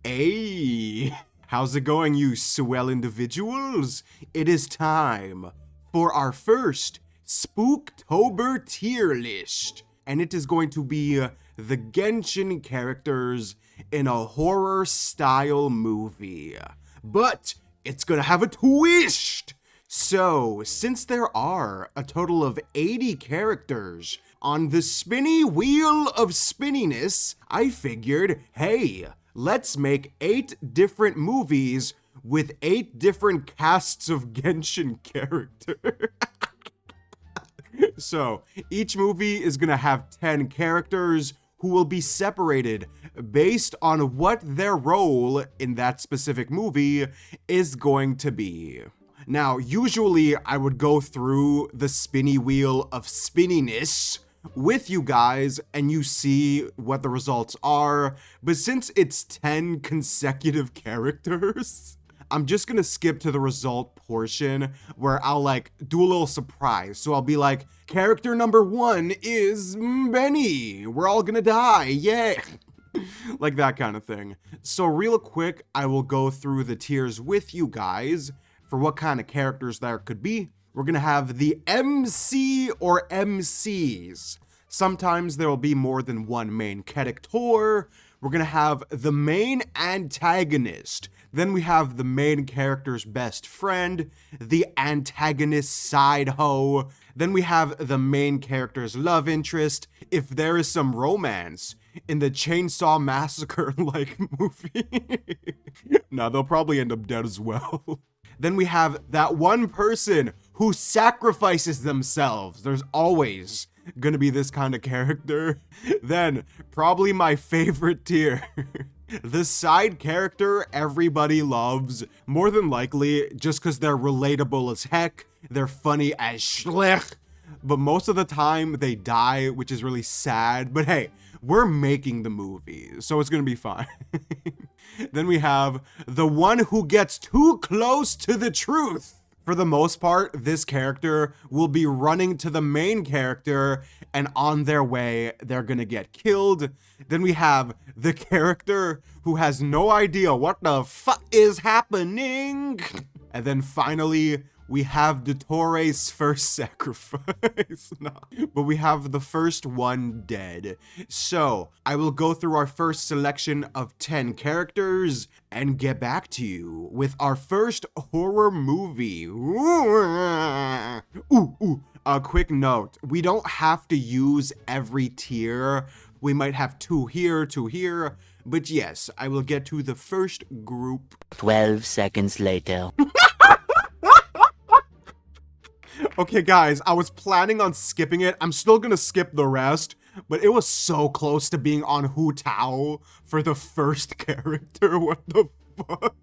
Hey, how's it going, you swell individuals? It is time for our first Spooktober tier list, and it is going to be the Genshin characters in a horror-style movie. But it's gonna have a twist! So, since there are a total of 80 characters on the spinny wheel of spinniness, I figured, hey, let's make 8 different movies with 8 different casts of Genshin characters. So, each movie is gonna have 10 characters who will be separated based on what their role in that specific movie is going to be. Now, usually I would go through the spinny wheel of spinniness with you guys and you see what the results are, but since it's 10 consecutive characters, I'm just gonna skip to the result portion where I'll do a little surprise. So I'll be like, character number 1 is Benny. We're all gonna die, yeah. Like that kind of thing. So real quick, I will go through the tiers with you guys for what kind of characters there could be. We're gonna have the MC or MCs. Sometimes there will be more than one main character. We're gonna have the main antagonist. Then we have the main character's best friend, the antagonist side hoe. Then we have the main character's love interest, if there is some romance in the Chainsaw Massacre movie. No, they'll probably end up dead as well. Then we have that one person who sacrifices themselves. There's always gonna be this kind of character. Then, probably my favorite tier. The side character everybody loves, more than likely just because they're relatable as heck, they're funny as schlech, but most of the time they die, which is really sad, but hey, we're making the movie, so it's gonna be fine. Then we have the one who gets too close to the truth. For the most part, this character will be running to the main character, and on their way, they're gonna get killed. Then we have the character who has no idea what the fuck is happening. And then finally, we have Dottoro's first sacrifice. No. But we have the first one dead. So, I will go through our first selection of 10 characters and get back to you with our first horror movie. A quick note, we don't have to use every tier. We might have 2 here, 2 here. But yes, I will get to the first group. 12 seconds later. Okay, guys, I was planning on skipping it. I'm still gonna skip the rest, but it was so close to being on Hu Tao for the first character. What the fuck?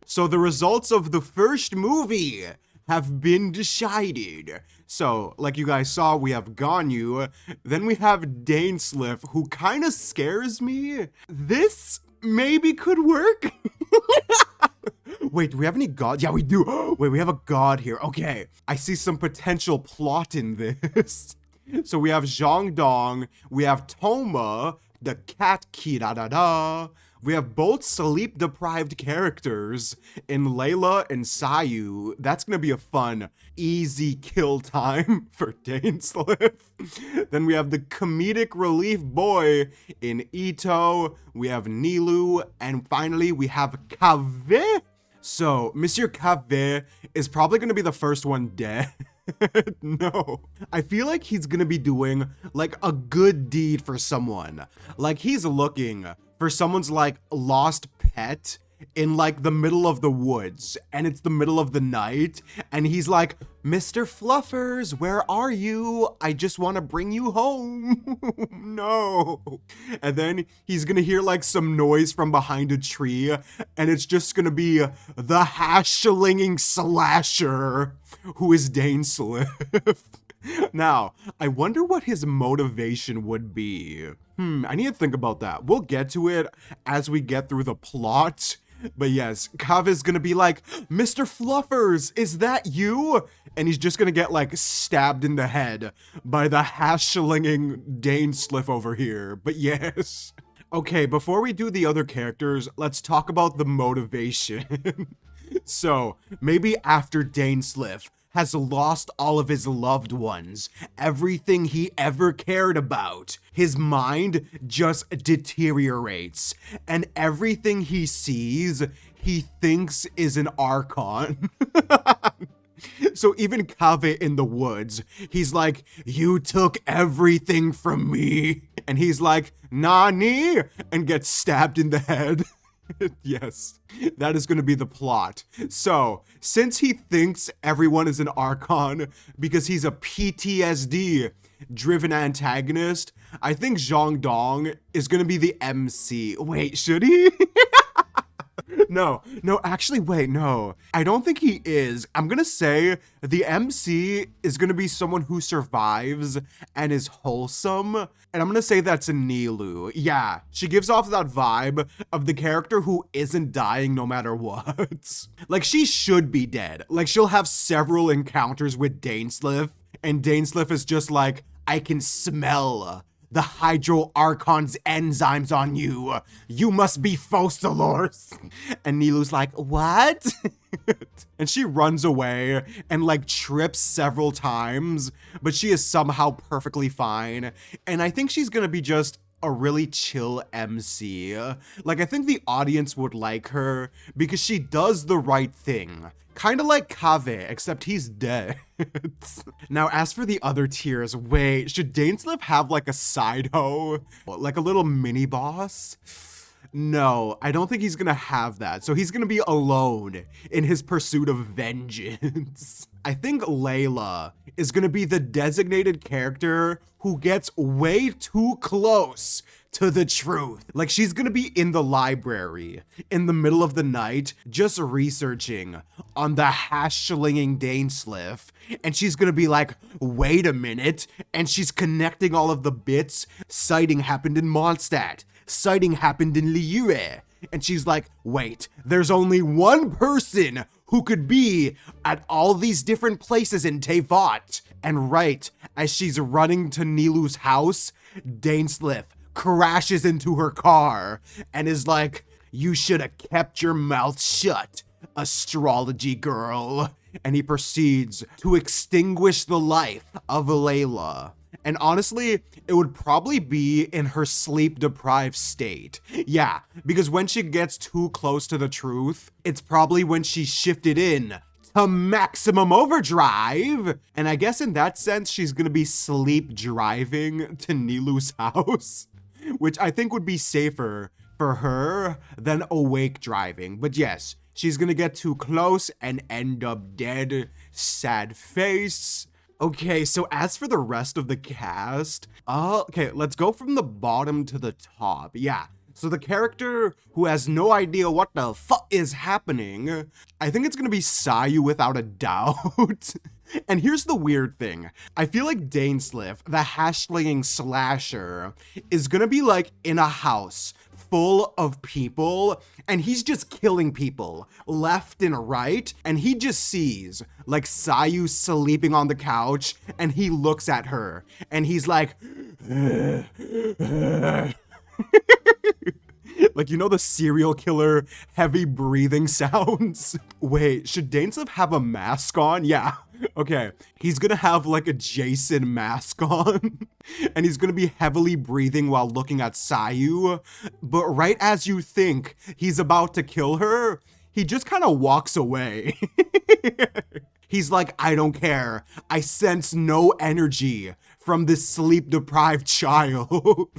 So the results of the first movie have been decided. So, like you guys saw, we have Ganyu. Then we have Dainsliff, who kind of scares me. This maybe could work. Wait, do we have any gods? Yeah, we do. Wait, we have a god here. Okay, I see some potential plot in this. So we have Zhang Dong, we have Toma, the cat Kirarara. We have both sleep-deprived characters in Layla and Sayu. That's gonna be a fun, easy kill time for Dainsliff. Then we have the comedic relief boy in Ito. We have Nilu, and finally we have Kave. So, Monsieur Kave is probably gonna be the first one dead. No. I feel like he's gonna be doing, a good deed for someone. Like, he's looking for someone's, lost pet in, the middle of the woods, and it's the middle of the night, and he's like, Mr. Fluffers, where are you? I just want to bring you home. No. And then he's gonna hear, some noise from behind a tree, and it's just gonna be the hash-slinging slasher who is Dainsliff. Now, I wonder what his motivation would be. I need to think about that. We'll get to it as we get through the plot. But yes, Kav is gonna be like, Mr. Fluffers, is that you? And he's just gonna get stabbed in the head by the hash-slinging Dainsliff over here. But yes. Okay, before we do the other characters, let's talk about the motivation. So, maybe after Dainsleif has lost all of his loved ones, everything he ever cared about, his mind just deteriorates, and everything he sees, he thinks is an Archon. So even Kaveh in the woods, he's like, you took everything from me. And he's like, Nani? And gets stabbed in the head. Yes, that is going to be the plot. So, since he thinks everyone is an Archon because he's a PTSD driven antagonist, I think Zhang Dong is going to be the MC. Wait, should he? No, actually, wait, no. I don't think he is. I'm gonna say the MC is gonna be someone who survives and is wholesome. And I'm gonna say that's Nilou. Yeah, she gives off that vibe of the character who isn't dying no matter what. Like, she should be dead. Like, she'll have several encounters with Dainsleif, and Dainsleif is just like, I can smell the Hydro Archon's enzymes on you. You must be Fossilors. And Nilou's like, what? And she runs away and like trips several times, but she is somehow perfectly fine. And I think she's gonna be just a really chill MC. Like, I think the audience would like her because she does the right thing. Kind of like Kaveh, except he's dead. Now, as for the other tiers, wait, should Dainsleif have like a side hoe? Like a little mini boss? No, I don't think he's gonna have that. So he's gonna be alone in his pursuit of vengeance. I think Layla is gonna be the designated character who gets way too close to the truth. Like, she's gonna be in the library in the middle of the night just researching on the hash-slinging Dainsleif, and she's gonna be like, wait a minute, and she's connecting all of the bits. Sighting happened in Mondstadt. Sighting happened in Liyue. And she's like, wait, there's only one person who could be at all these different places in Teyvat. And right as she's running to Nilou's house, Dainsleif crashes into her car and is like, you should have kept your mouth shut, astrology girl. And he proceeds to extinguish the life of Layla. And honestly, it would probably be in her sleep-deprived state. Yeah, because when she gets too close to the truth, it's probably when she shifted in to maximum overdrive. And I guess in that sense, she's gonna be sleep driving to Nilou's house, which I think would be safer for her than awake driving. But yes, she's gonna get too close and end up dead. Sad face. Okay, so as for the rest of the cast, okay, let's go from the bottom to the top. Yeah, so the character who has no idea what the fuck is happening, I think it's gonna be Sayu without a doubt. And here's the weird thing. I feel like Dainsleif, the hash-slinging slasher, is gonna be like in a house full of people, and he's just killing people left and right, and he just sees like Sayu sleeping on the couch, and he looks at her, and he's like, like, you know, the serial killer heavy breathing sounds? Wait, should Dainsleif have a mask on? Yeah. Okay, he's gonna have like a Jason mask on, and he's gonna be heavily breathing while looking at Sayu, but right as you think he's about to kill her, he just kind of walks away. He's like, I don't care. I sense no energy from this sleep-deprived child.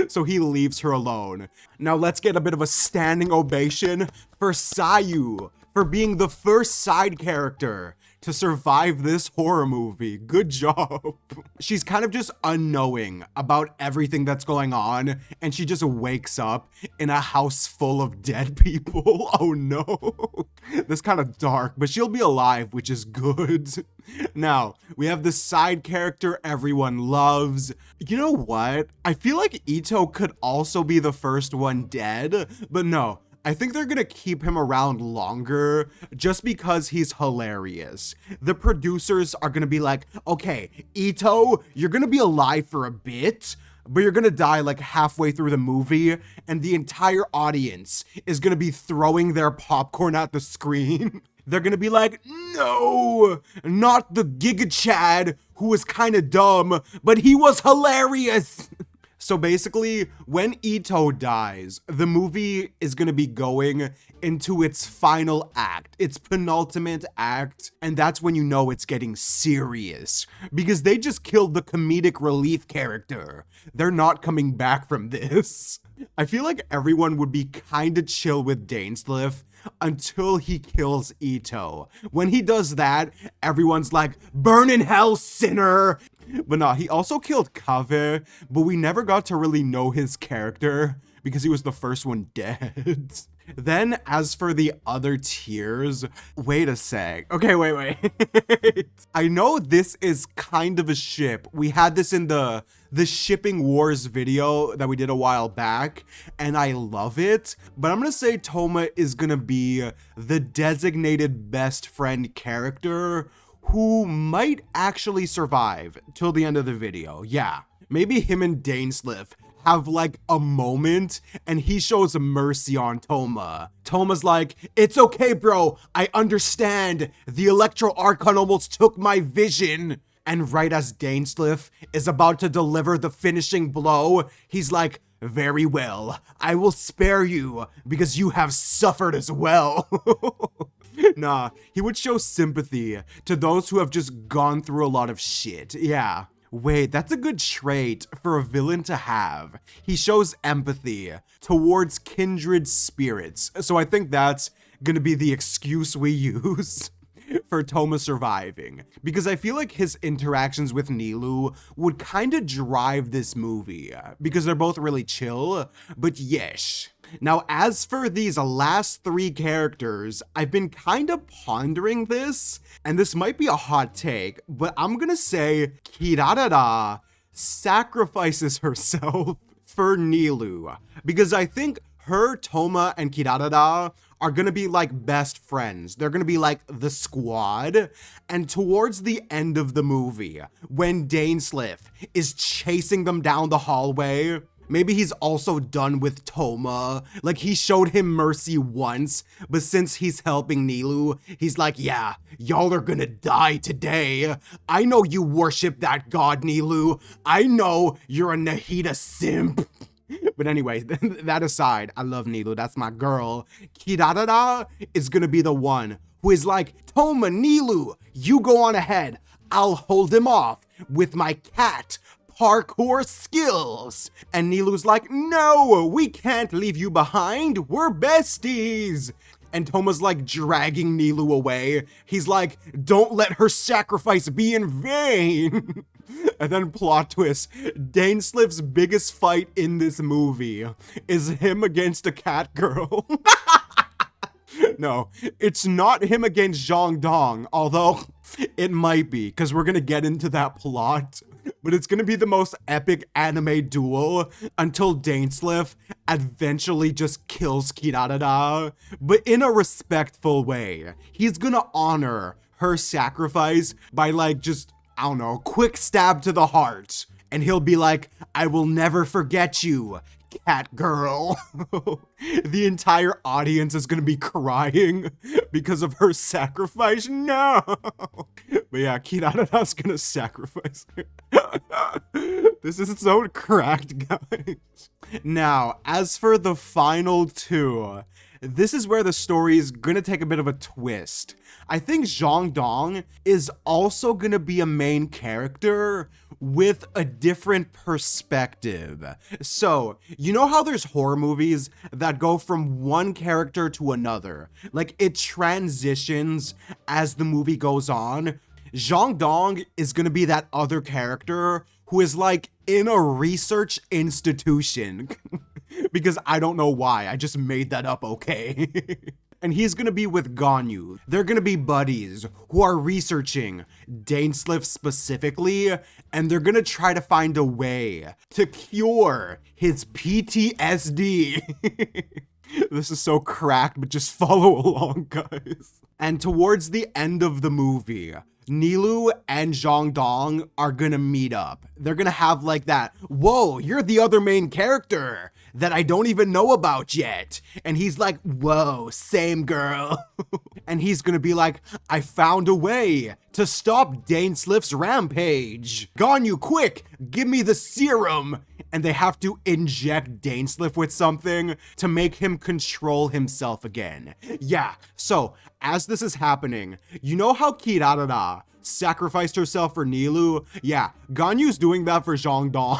So he leaves her alone. Now let's get a bit of a standing ovation for Sayu for being the first side character to survive this horror movie. Good job. She's kind of just unknowing about everything that's going on, and she just wakes up in a house full of dead people. Oh no. That's kind of dark, but she'll be alive, which is good. Now, we have the side character everyone loves. You know what? I feel like Ito could also be the first one dead, but no. I think they're gonna keep him around longer just because he's hilarious. The producers are gonna be like, okay, Ito, you're gonna be alive for a bit, but you're gonna die like halfway through the movie, and the entire audience is gonna be throwing their popcorn at the screen. They're gonna be like, no, not the Giga Chad who was kinda dumb, but he was hilarious. So basically, when Ito dies, the movie is gonna be going into its final act, its penultimate act, and that's when you know it's getting serious, because they just killed the comedic relief character. They're not coming back from this. I feel like everyone would be kinda chill with Dainsleif until he kills Ito. When he does that, everyone's like, burn in hell, sinner! But nah, he also killed Kave, but we never got to really know his character because he was the first one dead. Then, as for the other tiers, wait a sec. Okay, wait. I know this is kind of a ship. We had this in the Shipping Wars video that we did a while back, and I love it. But I'm gonna say Toma is gonna be the designated best friend character who might actually survive till the end of the video. Yeah, maybe him and Dainsleif have like a moment and he shows mercy on Toma. Toma's like, it's okay, bro. I understand. The Electro Archon almost took my vision. And right as Dainsleif is about to deliver the finishing blow, he's like, very well. I will spare you because you have suffered as well. Nah, he would show sympathy to those who have just gone through a lot of shit. Yeah. Wait, that's a good trait for a villain to have. He shows empathy towards kindred spirits. So I think that's gonna be the excuse we use for Toma surviving, because I feel like his interactions with Nilou would kind of drive this movie, because they're both really chill, but yes. Now, as for these last three characters, I've been kind of pondering this, and this might be a hot take, but I'm gonna say Kirarara sacrifices herself for Nilou, because I think her, Toma, and Kirarara are gonna be like best friends. They're gonna be like the squad. And towards the end of the movie, when Dainsleif is chasing them down the hallway, maybe he's also done with Toma. Like, he showed him mercy once, but since he's helping Nilou, he's like, yeah, y'all are gonna die today. I know you worship that god, Nilou. I know you're a Nahida simp. But anyway, that aside, I love Nilou. That's my girl. Kirarara is gonna be the one who is like, Toma, Nilou, you go on ahead. I'll hold him off with my cat parkour skills. And Nilou's like, no, we can't leave you behind. We're besties. And Toma's like dragging Nilou away. He's like, don't let her sacrifice be in vain. And then plot twist, Dainsleif's biggest fight in this movie is him against a cat girl. No, it's not him against Zhang Dong, although it might be, because we're gonna get into that plot. But it's gonna be the most epic anime duel until Dainsleif eventually just kills Kirarara, but in a respectful way. He's gonna honor her sacrifice by like just, I don't know, quick stab to the heart. And he'll be like, I will never forget you, cat girl. The entire audience is gonna be crying because of her sacrifice. No. But yeah, Kirarara's gonna sacrifice her. This is so cracked, guys. Now, as for the final two, this is where the story is gonna take a bit of a twist. I think Zhang Dong is also gonna be a main character with a different perspective. So, you know how there's horror movies that go from one character to another? Like, it transitions as the movie goes on. Zhang Dong is gonna be that other character who is like in a research institution. Because I don't know why, I just made that up, okay? And he's gonna be with Ganyu. They're gonna be buddies who are researching Dainsleif specifically, and they're gonna try to find a way to cure his PTSD. This is so cracked, but just follow along, guys. And towards the end of the movie, Nilou and Zhang Dong are gonna meet up. They're gonna have like that, whoa, you're the other main character that I don't even know about yet. And he's like, whoa, same girl. And he's gonna be like, I found a way to stop Dainsliff's rampage. Ganyu, quick, give me the serum. And they have to inject Dainsliff with something to make him control himself again. Yeah, so as this is happening, you know how Kirarara sacrificed herself for Nilou? Yeah, Ganyu's doing that for Zhang Dong.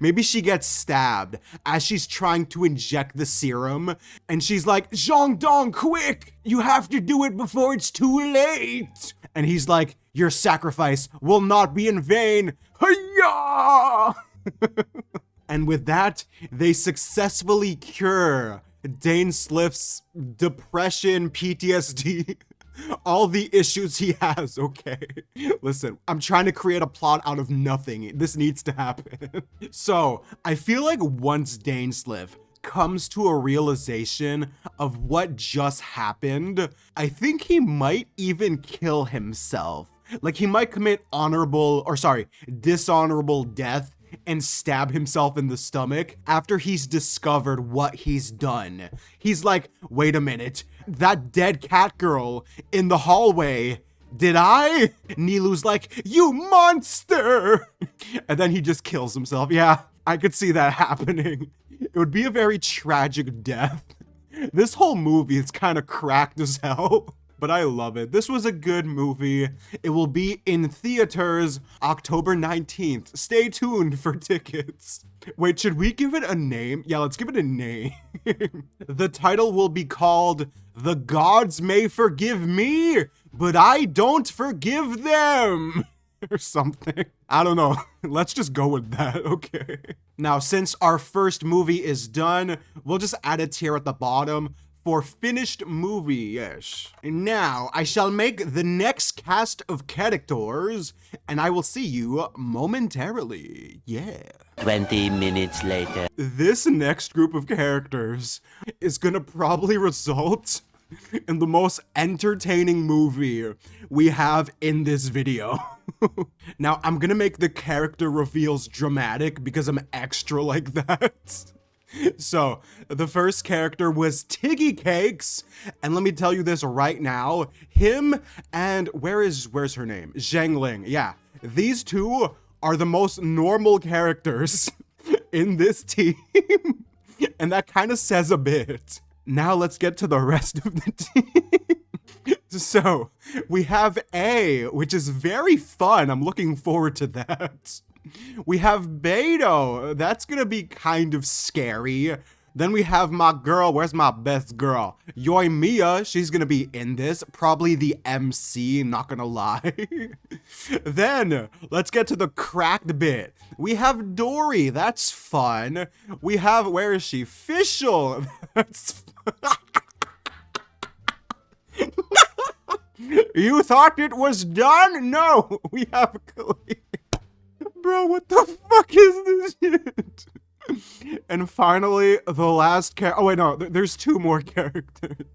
Maybe she gets stabbed as she's trying to inject the serum, and she's like, Zhang Dong, quick! You have to do it before it's too late! And he's like, your sacrifice will not be in vain. Hiya! And with that, they successfully cure Dainsliff's depression, PTSD, all the issues he has, okay? Listen, I'm trying to create a plot out of nothing. This needs to happen. So, I feel like once Dainsliff comes to a realization of what just happened, I think he might even kill himself. Like, he might commit dishonorable death and stab himself in the stomach after he's discovered what he's done. He's like, wait a minute, that dead cat girl in the hallway, did I? Nilou's like, you monster! And then he just kills himself. Yeah, I could see that happening. It would be a very tragic death. This whole movie is kind of cracked as hell. But I love it. This was a good movie. It will be in theaters October 19th. Stay tuned for tickets. Wait, should we give it a name? Yeah, let's give it a name. The title will be called The Gods May Forgive Me, But I Don't Forgive Them. Or something. I don't know. Let's just go with that, okay? Now, since our first movie is done, we'll just add a tier at the bottom for finished movie-ish. Now, I shall make the next cast of characters, and I will see you momentarily. Yeah. 20 minutes later. This next group of characters is gonna probably result in the most entertaining movie we have in this video. Now, I'm gonna make the character reveals dramatic because I'm extra like that. So, the first character was Tiggy Cakes, and let me tell you this right now, him and, where's her name? Zhengling, yeah. These two are the most normal characters in this team, and that kind of says a bit. Now let's get to the rest of the team. So, we have A, which is very fun, I'm looking forward to that. We have Beto. That's gonna be kind of scary. Then we have my girl. Where's my best girl? Yoimiya. She's gonna be in this. Probably the MC, not gonna lie. Then, let's get to the cracked bit. We have Dory. That's fun. We have, where is she? Fischl. That's You thought it was done? No, we have Clea. Bro, what the fuck is this shit? And finally, the last oh wait, no, there's two more characters.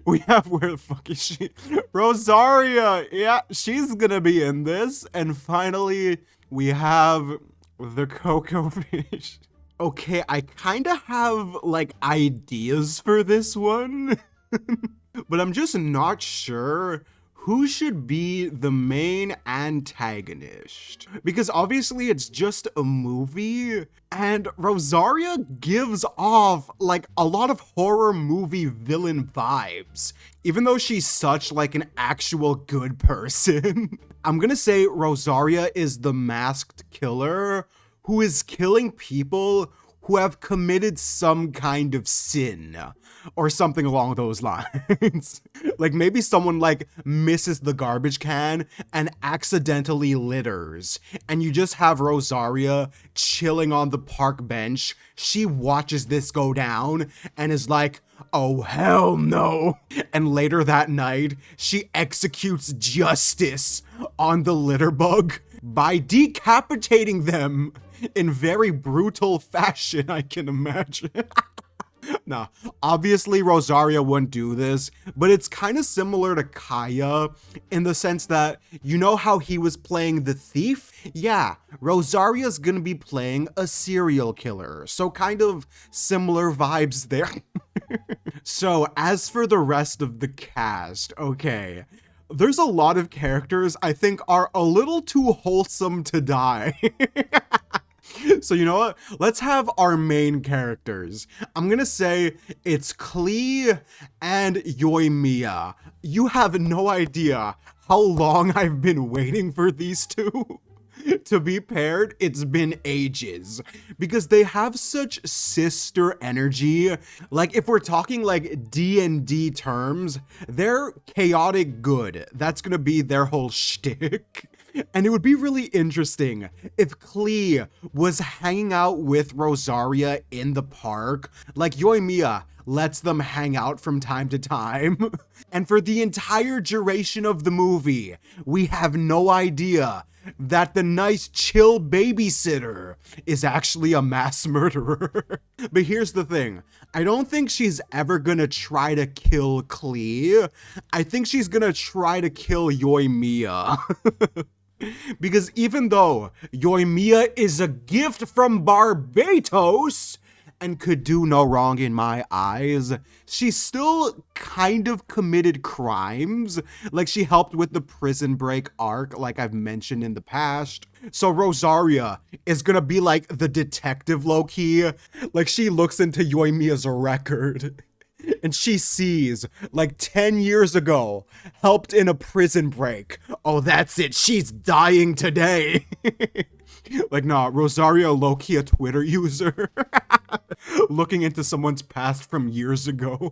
We have, where the fuck is she? Rosaria, yeah, she's gonna be in this. And finally, we have the Coco Fish. Okay, I kinda have, like, ideas for this one. But I'm just not sure who should be the main antagonist. Because obviously it's just a movie, and Rosaria gives off like a lot of horror movie villain vibes, even though she's such like an actual good person. I'm gonna say Rosaria is the masked killer who is killing people who have committed some kind of sin or something along those lines. Like maybe someone like misses the garbage can and accidentally litters, and you just have Rosaria chilling on the park bench. She watches this go down and is like, oh hell no. And later that night, she executes justice on the litter bug by decapitating them in very brutal fashion, I can imagine. Nah, obviously Rosaria wouldn't do this, but it's kind of similar to Kaya in the sense that, you know how he was playing the thief? Yeah, Rosaria's gonna be playing a serial killer, so kind of similar vibes there. So as for the rest of the cast, okay, there's a lot of characters I think are a little too wholesome to die. So you know what? Let's have our main characters. I'm gonna say it's Klee and Yoimiya. You have no idea how long I've been waiting for these two to be paired. It's been ages because they have such sister energy. Like if we're talking like D&D terms, they're chaotic good. That's gonna be their whole shtick. And it would be really interesting if Klee was hanging out with Rosaria in the park, like Yoimiya lets them hang out from time to time. And for the entire duration of the movie, we have no idea that the nice chill babysitter is actually a mass murderer. But here's the thing. I don't think she's ever gonna try to kill Klee. I think she's gonna try to kill Yoimiya. Because even though Yoimiya is a gift from Barbados and could do no wrong in my eyes, she still kind of committed crimes. Like she helped with the prison break arc, like I've mentioned in the past. So Rosaria is gonna be like the detective low-key. Like she looks into Yoimiya's record and she sees, like 10 years ago, helped in a prison break. Oh, that's it. She's dying today. Like, nah, Rosaria low-key a Twitter user. Looking into someone's past from years ago.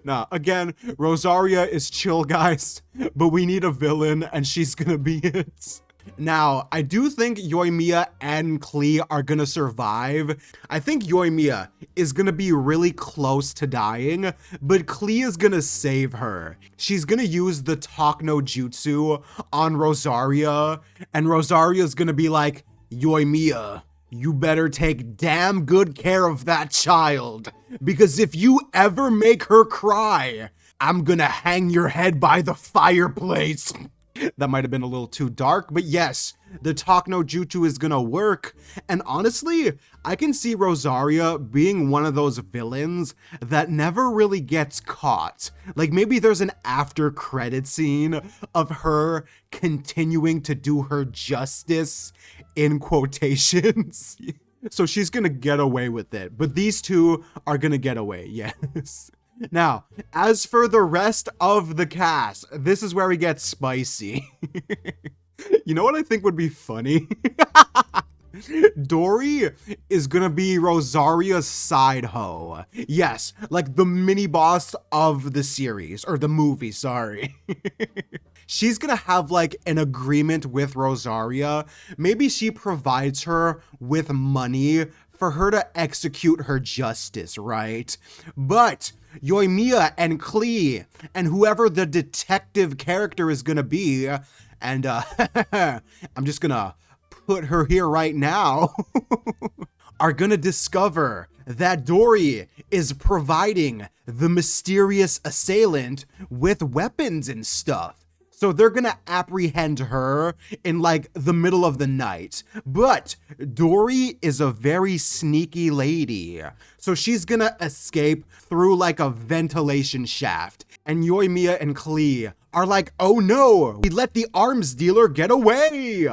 Nah, again, Rosaria is chill, guys. But we need a villain, and she's gonna be it. Now, I do think Yoimiya and Klee are gonna survive. I think Yoimiya is gonna be really close to dying, but Klee is gonna save her. She's gonna use the Talk no Jutsu on Rosaria, and Rosaria's gonna be like, Yoimiya, you better take damn good care of that child, because if you ever make her cry, I'm gonna hang your head by the fireplace. That might have been a little too dark, but yes, the Talk no Jutsu is gonna work. And honestly, I can see Rosaria being one of those villains that never really gets caught. Like maybe there's an after credit scene of her continuing to do her justice in quotations. So she's gonna get away with it, but these two are gonna get away, yes. Now, as for the rest of the cast, this is where we get spicy. You know what I think would be funny? Dory is gonna be Rosaria's side hoe. Yes, like the mini boss of the series, or the movie, sorry. She's gonna have like an agreement with Rosaria. Maybe she provides her with money for her to execute her justice, right? But Yoimiya and Klee and whoever the detective character is gonna be, and I'm just gonna put her here right now, are gonna discover that Dory is providing the mysterious assailant with weapons and stuff. So they're gonna apprehend her in like the middle of the night. But Dory is a very sneaky lady. So she's gonna escape through like a ventilation shaft. And Yoimiya and Klee are like, oh no, we let the arms dealer get away.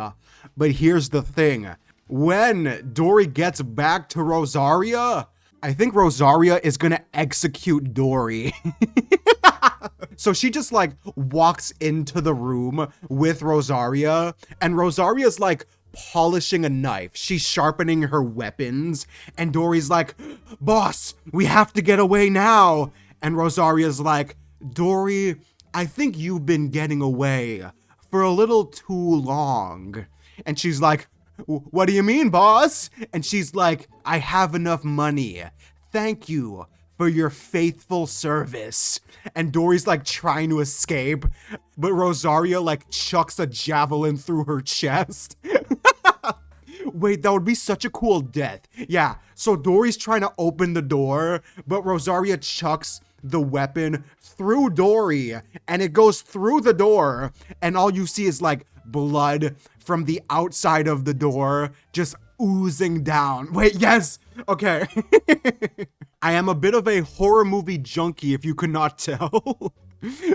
But here's the thing. When Dory gets back to Rosaria, I think Rosaria is gonna execute Dory. So she just like walks into the room with Rosaria, and Rosaria's like polishing a knife. She's sharpening her weapons, and Dory's like, boss, we have to get away now. And Rosaria's like, Dory, I think you've been getting away for a little too long. And she's like, what do you mean, boss? And she's like, I have enough money. Thank you for your faithful service. And Dory's like trying to escape, but Rosaria like chucks a javelin through her chest. Wait, that would be such a cool death. Yeah, so Dory's trying to open the door, but Rosaria chucks the weapon through Dory, and it goes through the door, and all you see is like blood from the outside of the door just oozing down. Wait, yes, okay. I am a bit of a horror movie junkie, if you could not tell.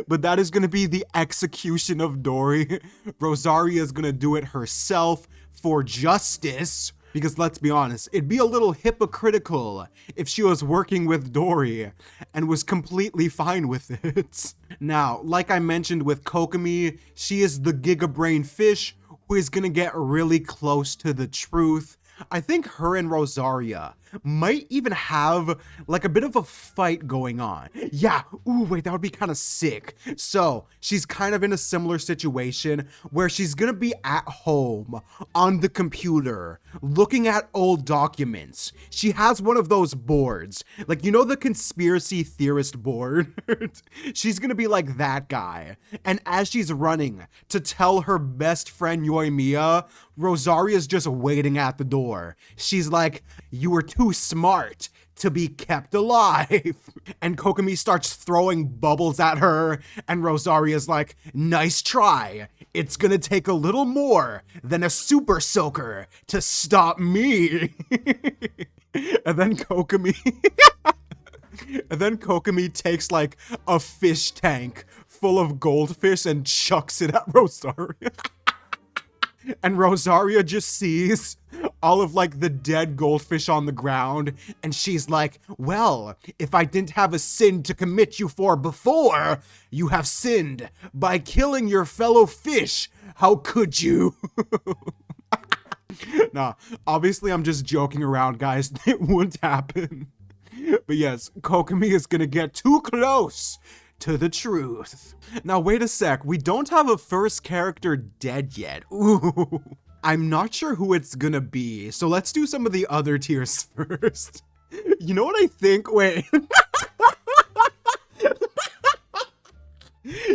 But that is gonna be the execution of Dory. Rosaria is gonna do it herself for justice. Because let's be honest, it'd be a little hypocritical if she was working with Dory and was completely fine with it. Now, like I mentioned with Kokomi, she is the Gigabrain fish who is gonna get really close to the truth. I think her and Rosaria might even have like a bit of a fight going on. Yeah, ooh, wait, that would be kind of sick. So she's kind of in a similar situation where she's gonna be at home on the computer looking at old documents. She has one of those boards, like, you know, the conspiracy theorist board? She's gonna be like that guy. And as she's running to tell her best friend Yoimiya, Rosaria's just waiting at the door. She's like, you were too smart to be kept alive. And Kokomi starts throwing bubbles at her, and Rosaria's like, nice try. It's gonna take a little more than a super soaker to stop me. And then Kokomi takes like a fish tank full of goldfish and chucks it at Rosaria. And Rosaria just sees all of like the dead goldfish on the ground, and she's like, well, if I didn't have a sin to commit you for before, you have sinned by killing your fellow fish. How could you? Nah, obviously I'm just joking around, guys. It wouldn't happen. But yes, Kokomi is gonna get too close to the truth. Now wait a sec, we don't have a first character dead yet. Ooh. I'm not sure who it's gonna be, so let's do some of the other tiers first. You know what I think? Wait.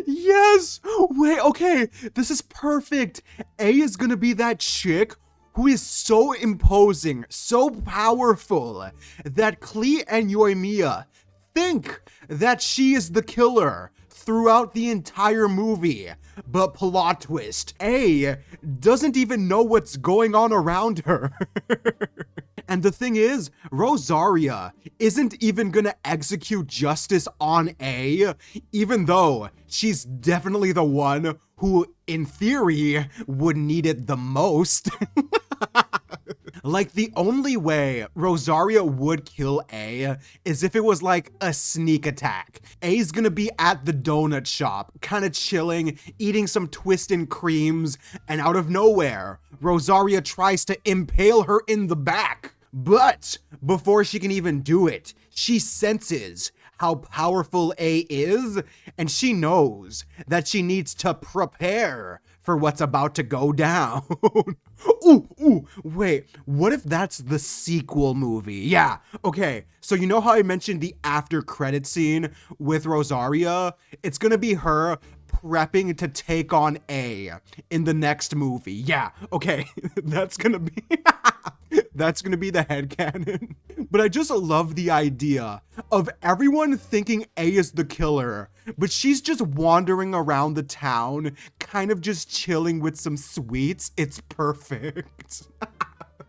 Yes! Wait, okay, this is perfect. A is gonna be that chick who is so imposing, so powerful, that Klee and Yoimiya think that she is the killer throughout the entire movie. But plot twist, A doesn't even know what's going on around her. And the thing is, Rosaria isn't even gonna execute justice on A, even though she's definitely the one who, in theory, would need it the most. Like, the only way Rosaria would kill A is if it was like a sneak attack. A's gonna be at the donut shop, kind of chilling, eating some twisted creams, and out of nowhere, Rosaria tries to impale her in the back. But before she can even do it, she senses how powerful A is, and she knows that she needs to prepare for what's about to go down. Ooh, wait, what if that's the sequel movie? Yeah, okay, so you know how I mentioned the after credit scene with Rosaria? It's gonna be her prepping to take on A in the next movie. Yeah, okay, that's gonna be that's gonna be the headcanon. But I just love the idea of everyone thinking A is the killer, but she's just wandering around the town, kind of just chilling with some sweets. It's perfect.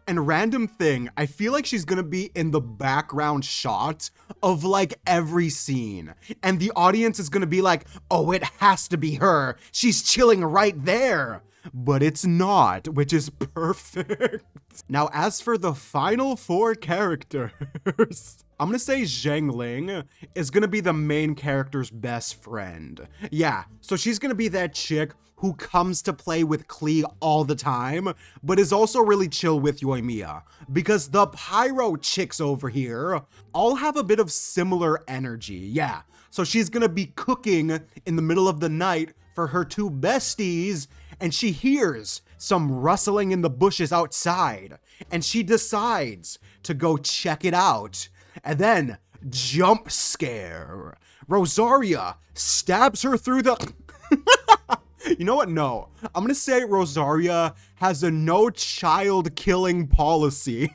And random thing, I feel like she's gonna be in the background shot of like every scene. And the audience is gonna be like, oh, it has to be her. She's chilling right there. But it's not, which is perfect. Now, as for the final 4 characters, I'm gonna say Zhengling is gonna be the main character's best friend. Yeah, so she's gonna be that chick who comes to play with Klee all the time, but is also really chill with Yoimiya. Because the pyro chicks over here all have a bit of similar energy, yeah. So she's gonna be cooking in the middle of the night for her 2 besties, and she hears some rustling in the bushes outside, and she decides to go check it out. And then, jump scare, Rosaria stabs her through the You know what? No. I'm gonna say Rosaria has a no child killing policy.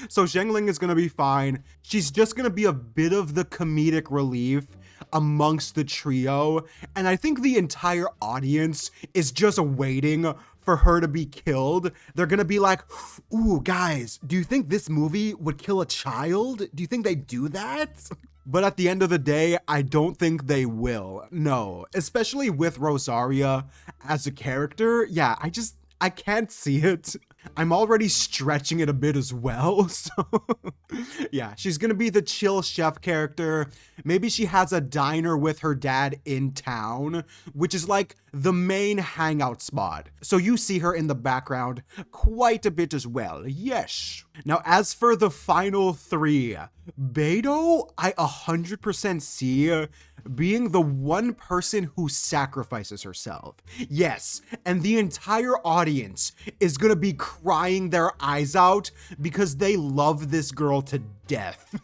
So Zhengling is gonna be fine. She's just gonna be a bit of the comedic relief amongst the trio. And I think the entire audience is just waiting for her to be killed. They're gonna be like, ooh, guys, do you think this movie would kill a child? Do you think they do that? But at the end of the day, I don't think they will. No, especially with Rosaria as a character. Yeah, I can't see it. I'm already stretching it a bit as well. So yeah, she's gonna be the chill chef character. Maybe she has a diner with her dad in town, which is like the main hangout spot. So you see her in the background quite a bit as well. Yes. Now, as for the final three, Beidou, I 100% see being the one person who sacrifices herself. Yes, and the entire audience is gonna be crying their eyes out because they love this girl to death.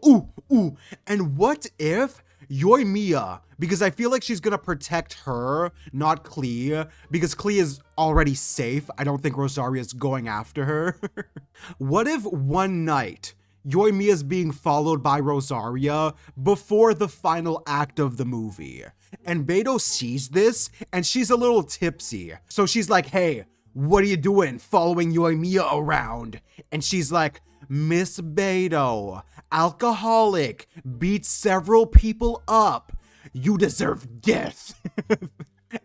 Ooh, and what if Yoimiya, because I feel like she's gonna protect her, not Klee, because Klee is already safe. I don't think Rosaria's going after her. What if one night Yoimiya's being followed by Rosaria before the final act of the movie, and Beidou sees this and she's a little tipsy. So she's like, hey, what are you doing following Yoimiya around? And she's like, Miss Beidou, alcoholic, beat several people up. You deserve death.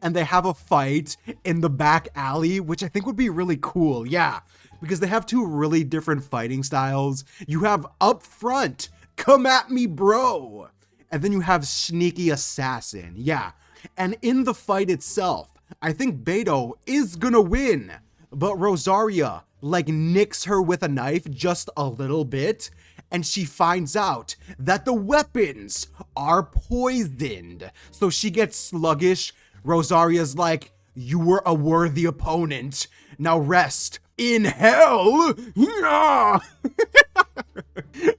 And they have a fight in the back alley, which I think would be really cool. Yeah, because they have two really different fighting styles. You have up front, come at me, bro. And then you have sneaky assassin. Yeah, and in the fight itself, I think Beidou is gonna win, but Rosaria like nicks her with a knife just a little bit, and she finds out that the weapons are poisoned. So she gets sluggish. Rosaria's like, you were a worthy opponent. Now rest in hell.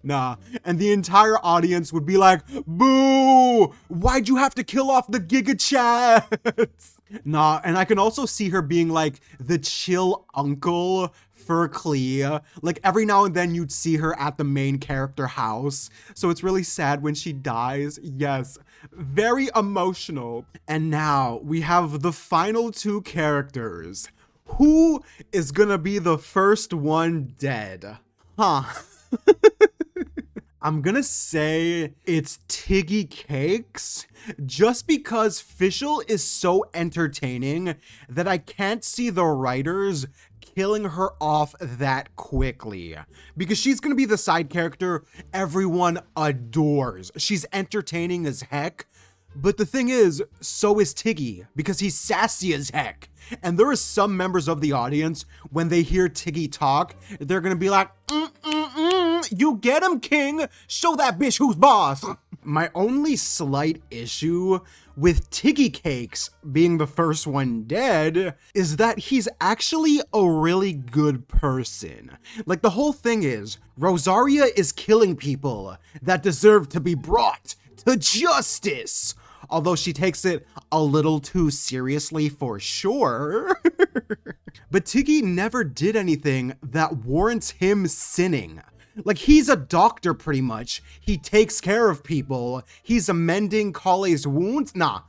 Nah, and the entire audience would be like, boo! Why'd you have to kill off the Giga Chats? Nah, and I can also see her being like the chill uncle for Klee. Like every now and then you'd see her at the main character house. So it's really sad when she dies. Yes, very emotional. And now we have the final two characters. Who is gonna be the first one dead? Huh. I'm gonna say it's Tiggy Cakes, just because Fischl is so entertaining that I can't see the writers killing her off that quickly, because she's gonna be the side character everyone adores. She's entertaining as heck, but the thing is, so is Tiggy, because he's sassy as heck. And there are some members of the audience, when they hear Tiggy talk, they're gonna be like, you get him, king, show that bitch who's boss. My only slight issue with Tiggy Cakes being the first one dead is that he's actually a really good person. Like, the whole thing is, Rosaria is killing people that deserve to be brought to justice. Although she takes it a little too seriously for sure. But Tiggy never did anything that warrants him sinning. Like, he's a doctor pretty much. He takes care of people. He's amending Kale's wounds. Nah,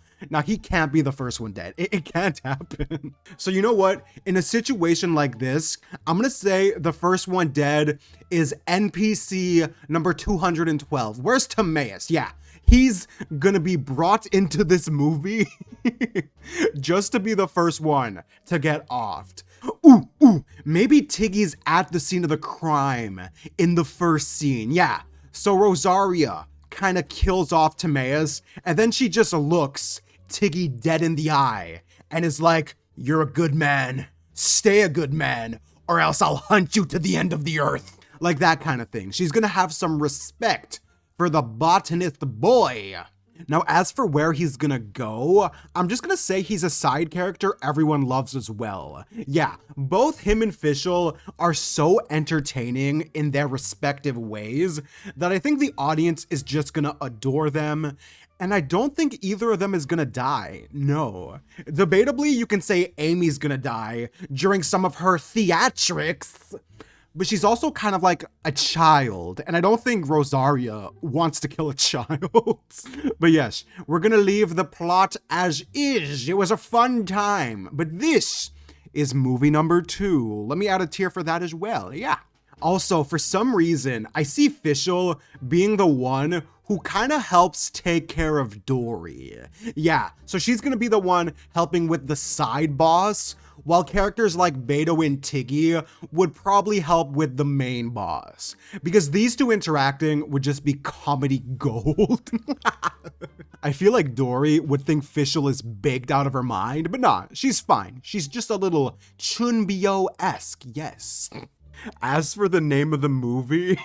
he can't be the first one dead. It can't happen. So you know what? In a situation like this, I'm gonna say the first one dead is NPC number 212. Where's Timaeus? Yeah. He's gonna be brought into this movie just to be the first one to get offed. Ooh, maybe Tiggy's at the scene of the crime in the first scene. Yeah, so Rosaria kind of kills off Timaeus, and then she just looks Tiggy dead in the eye and is like, you're a good man, stay a good man, or else I'll hunt you to the end of the earth. Like that kind of thing. She's gonna have some respect for the botanist boy. Now, as for where he's gonna go, I'm just gonna say he's a side character everyone loves as well. Yeah, both him and Fischl are so entertaining in their respective ways that I think the audience is just gonna adore them. And I don't think either of them is gonna die, no. Debatably, you can say Amy's gonna die during some of her theatrics, but she's also kind of like a child, and I don't think Rosaria wants to kill a child. But yes, we're gonna leave the plot as is. It was a fun time, but this is movie number 2. Let me add a tier for that as well, yeah. Also, for some reason, I see Fischl being the one who kind of helps take care of Dory. Yeah, so she's gonna be the one helping with the side boss, while characters like Beto and Tiggy would probably help with the main boss, because these two interacting would just be comedy gold. I feel like Dory would think Fischl is baked out of her mind, but nah, she's fine. She's just a little Chunbyo-esque, yes. As for the name of the movie,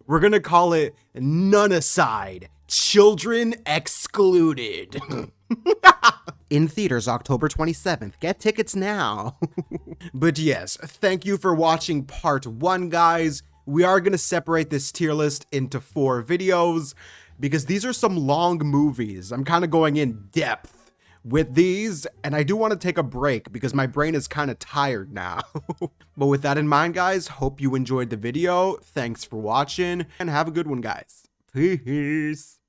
we're gonna call it None-A-Side, Children Excluded. In theaters October 27th. Get tickets now. But yes, thank you for watching part 1, guys. We are gonna separate this tier list into 4 videos because these are some long movies. I'm kind of going in depth with these, and I do want to take a break because my brain is kind of tired now. But with that in mind, guys, hope you enjoyed the video. Thanks for watching, and have a good one, guys. Peace.